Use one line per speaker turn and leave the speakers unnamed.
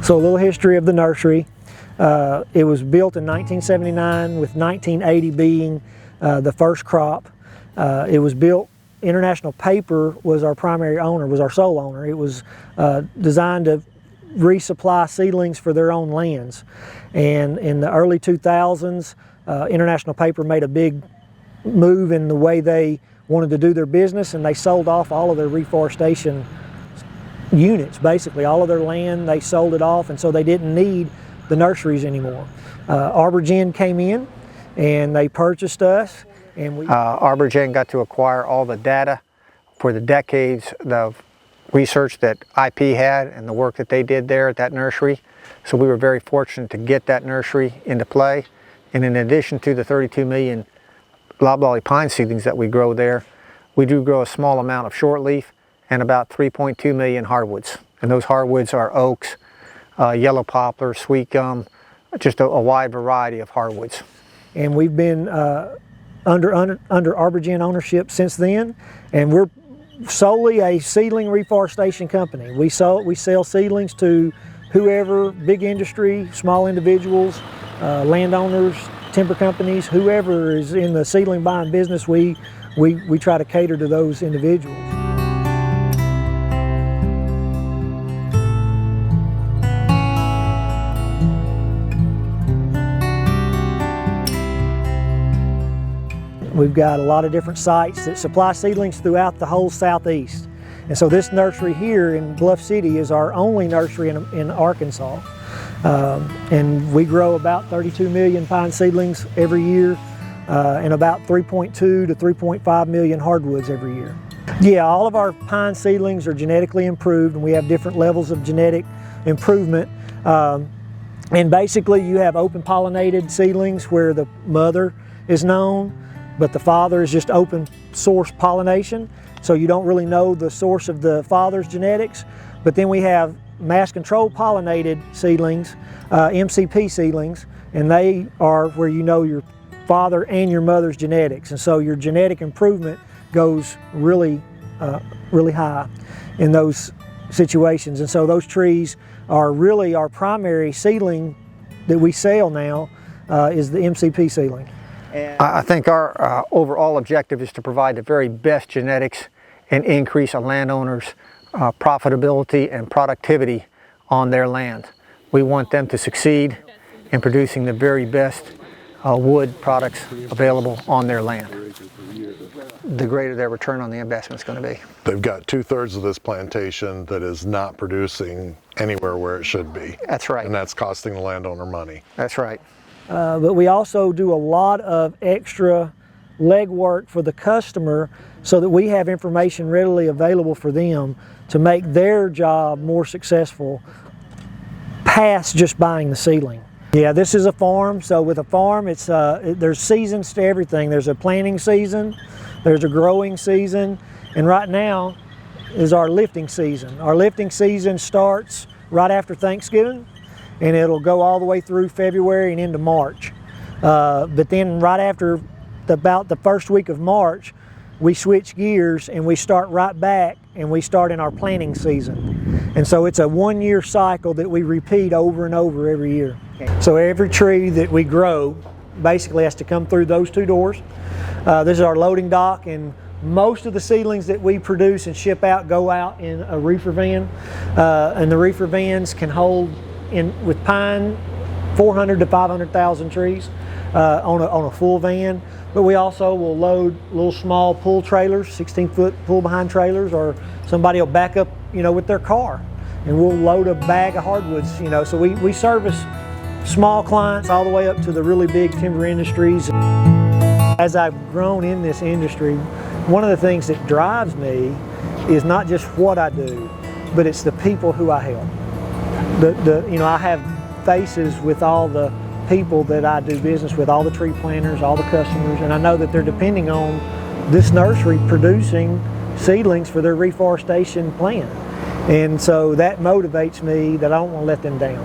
So a little history of the nursery. It was built in 1979 with 1980 being the first crop. It was built, International Paper was our primary owner, was our sole owner. It was designed to resupply seedlings for their own lands. And in the early 2000s, International Paper made a big move in the way they wanted to do their business, and they sold off all of their reforestation units. Basically all of their land, they sold it off, and so they didn't need the nurseries anymore. ArborGen came in and they purchased us, and
ArborGen got to acquire all the data for the decades of research that IP had and the work that they did there at that nursery. So we were very fortunate to get that nursery into play. And in addition to the 32 million loblolly pine seedlings that we grow there, we do grow a small amount of shortleaf and about 3.2 million hardwoods. And those hardwoods are oaks, yellow poplar, sweet gum, just a wide variety of hardwoods.
And we've been under ArborGen ownership since then, and we're solely a seedling reforestation company. We sell seedlings to whoever, big industry, small individuals, landowners, timber companies, whoever is in the seedling buying business, we try to cater to those individuals. We've got a lot of different sites that supply seedlings throughout the whole southeast. And so this nursery here in Bluff City is our only nursery in Arkansas. And we grow about 32 million pine seedlings every year and about 3.2 to 3.5 million hardwoods every year. Yeah, all of our pine seedlings are genetically improved, and we have different levels of genetic improvement. And basically you have open-pollinated seedlings where the mother is known, but the father is just open source pollination, so you don't really know the source of the father's genetics. But then we have mass control pollinated seedlings, MCP seedlings, and they are where you know your father and your mother's genetics, and so your genetic improvement goes really high in those situations. And so those trees are really our primary seedling that we sell now is the MCP seedling.
I think our overall objective is to provide the very best genetics and increase a landowner's profitability and productivity on their land. We want them to succeed in producing the very best wood products available on their land. The greater their return on the investment is going to be.
They've got 2/3 of this plantation that is not producing anywhere where it should be.
That's right.
And that's costing the landowner money.
That's right.
But we also do a lot of extra legwork for the customer so that we have information readily available for them to make their job more successful past just buying the seedling. Yeah, this is a farm, so with a farm it's there's seasons to everything. There's a planting season, there's a growing season, and right now is our lifting season. Our lifting season starts right after Thanksgiving, and it'll go all the way through February and into March. But then right after about the first week of March, we switch gears and we start right back and we start in our planting season. And so it's a one-year cycle that we repeat over and over every year. So every tree that we grow basically has to come through those two doors. This is our loading dock, and most of the seedlings that we produce and ship out go out in a reefer van. And the reefer vans can hold, with pine, 400 to 500,000 trees on a full van. But we also will load little small pull trailers, 16-foot pull behind trailers, or somebody will back up, with their car, and we'll load a bag of hardwoods, So we service small clients all the way up to the really big timber industries. As I've grown in this industry, one of the things that drives me is not just what I do, but it's the people who I help. I have faces with all the people that I do business with, all the tree planters, all the customers, and I know that they're depending on this nursery producing seedlings for their reforestation plan. And so that motivates me that I don't want to let them down.